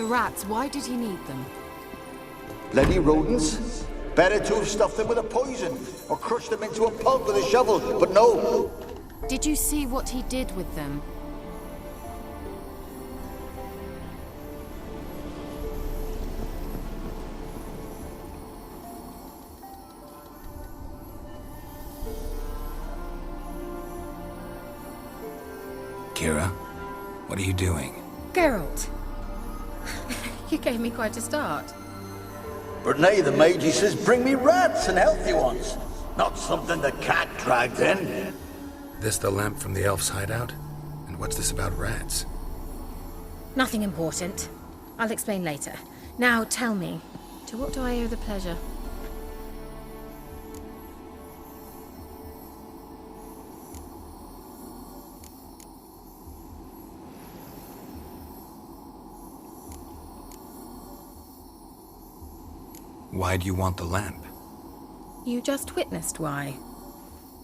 The rats, why did he need them? Bloody rodents. Better to have stuffed them with a poison, or crushed them into a pulp with a shovel, but no. Did you see what he did with them? Keira, what are you doing? Geralt! You gave me quite a start. But nay, the mage, he says, bring me rats and healthy ones. Not something the cat dragged in. This the lamp from the elf's hideout? And what's this about rats? Nothing important. I'll explain later. Now tell me, to what do I owe the pleasure? Why do you want the lamp? You just witnessed why.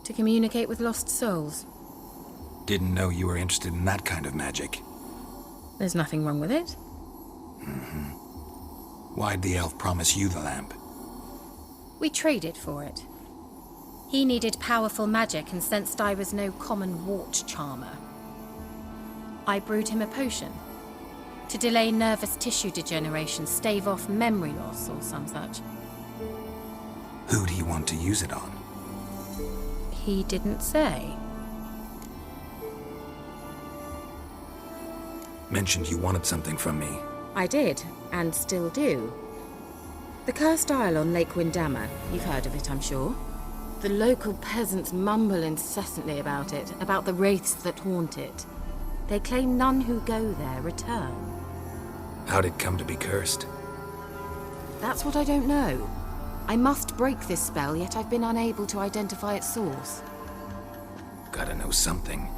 To communicate with lost souls. Didn't know you were interested in that kind of magic. There's nothing wrong with it. Why'd the elf promise you the lamp? We traded for it. He needed powerful magic and sensed I was no common wart charmer. I brewed him a potion. To delay nervous tissue degeneration, stave off memory loss or some such. Who do you want to use it on? He didn't say. Mentioned you wanted something from me. I did, and still do. The Cursed Isle on Lake Windammer. You've heard of it, I'm sure. The local peasants mumble incessantly about it, about the wraiths that haunt it. They claim none who go there return. How'd it come to be cursed? That's what I don't know. I must break this spell, yet I've been unable to identify its source. Gotta know something.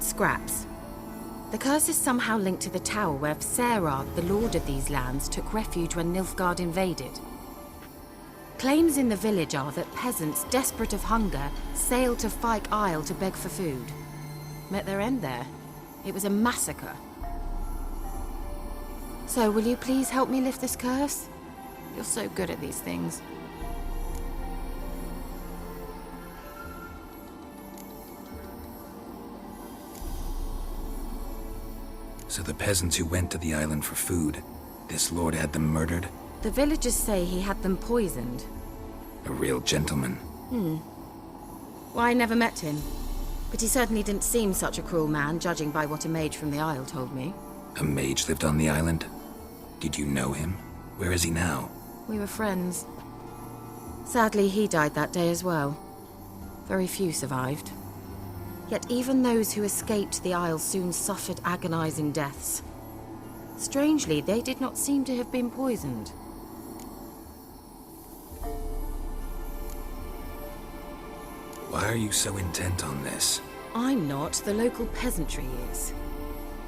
Scraps. The curse is somehow linked to the tower where Serad, the lord of these lands, took refuge when Nilfgaard invaded. Claims in the village are that peasants, desperate of hunger, sailed to Fyke Isle to beg for food. Met their end there. It was a massacre. So, will you please help me lift this curse? You're so good at these things. So the peasants who went to the island for food, this lord had them murdered? The villagers say he had them poisoned. A real gentleman. Well, I never met him. But he certainly didn't seem such a cruel man, judging by what a mage from the Isle told me. A mage lived on the island? Did you know him? Where is he now? We were friends. Sadly, he died that day as well. Very few survived. Yet even those who escaped the Isle soon suffered agonizing deaths. Strangely, they did not seem to have been poisoned. Why are you so intent on this? I'm not. The local peasantry is.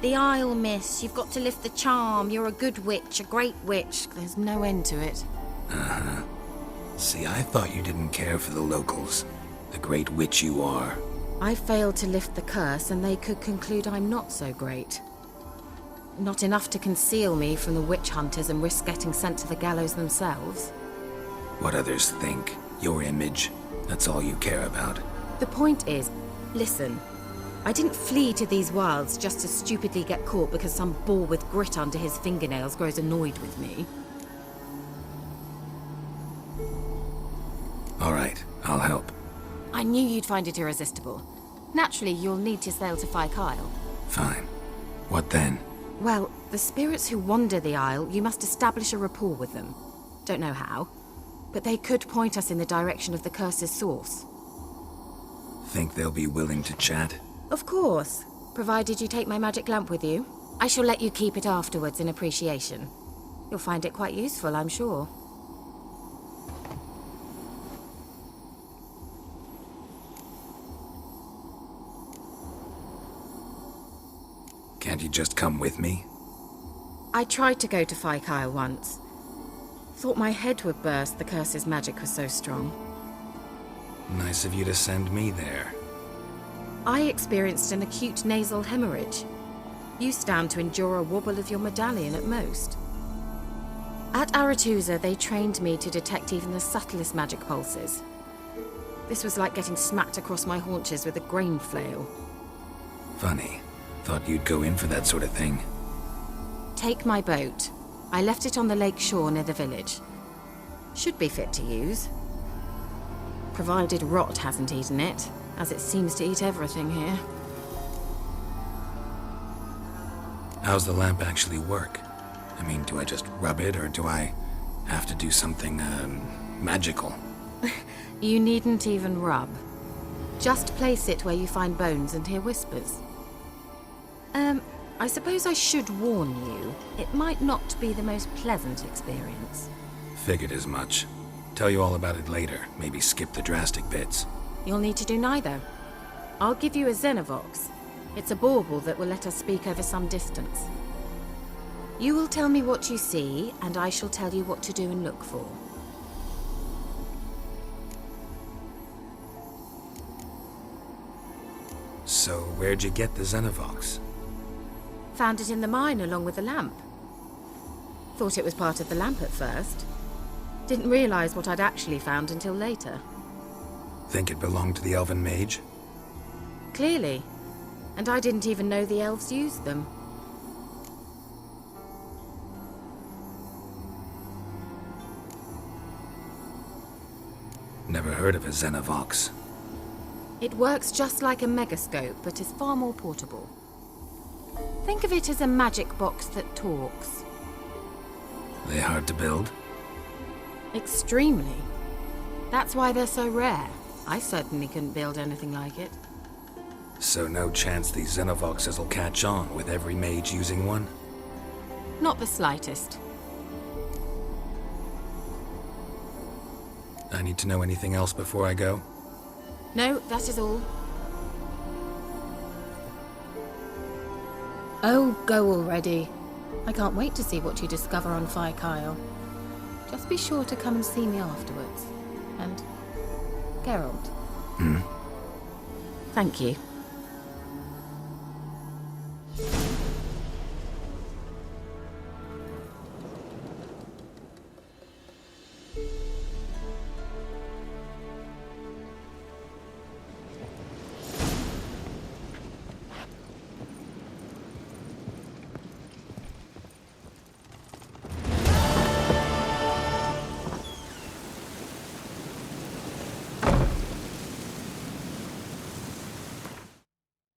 The Isle, miss. You've got to lift the charm. You're a good witch, a great witch. There's no end to it. See, I thought you didn't care for the locals. The great witch you are. I failed to lift the curse, and they could conclude I'm not so great. Not enough to conceal me from the witch hunters and risk getting sent to the gallows themselves. What others think, your image, that's all you care about. The point is, listen, I didn't flee to these wilds just to stupidly get caught because some boar with grit under his fingernails grows annoyed with me. All right, I'll help. I knew you'd find it irresistible. Naturally, you'll need to sail to Fyke Isle. Fine. What then? Well, the spirits who wander the Isle, you must establish a rapport with them. Don't know how, but they could point us in the direction of the curse's source. Think they'll be willing to chat? Of course, provided you take my magic lamp with you. I shall let you keep it afterwards in appreciation. You'll find it quite useful, I'm sure. Can't you just come with me? I tried to go to Fyke Isle once. Thought my head would burst, the curse's magic was so strong. Nice of you to send me there. I experienced an acute nasal hemorrhage. You stand to endure a wobble of your medallion at most. At Aretusa, they trained me to detect even the subtlest magic pulses. This was like getting smacked across my haunches with a grain flail. Funny. Thought you'd go in for that sort of thing. Take my boat. I left it on the lake shore near the village. Should be fit to use. Provided rot hasn't eaten it, as it seems to eat everything here. How's the lamp actually work? I mean, do I just rub it, or do I have to do something, magical? You needn't even rub. Just place it where you find bones and hear whispers. I suppose I should warn you, it might not be the most pleasant experience. Figured as much. Tell you all about it later, maybe skip the drastic bits. You'll need to do neither. I'll give you a Xenovox. It's a bauble that will let us speak over some distance. You will tell me what you see, and I shall tell you what to do and look for. So, where'd you get the Xenovox? Found it in the mine along with the lamp. Thought it was part of the lamp at first. Didn't realize what I'd actually found until later. Think it belonged to the elven mage? Clearly. And I didn't even know the elves used them. Never heard of a Xenovox. It works just like a megascope, but is far more portable. Think of it as a magic box that talks. They hard to build? Extremely. That's why they're so rare. I certainly couldn't build anything like it. So no chance these Xenovoxes will catch on with every mage using one? Not the slightest. I need to know anything else before I go? No, that is all. Oh, go already. I can't wait to see what you discover on Fire Kyle. Just be sure to come and see me afterwards. And Geralt. Hmm? Thank you.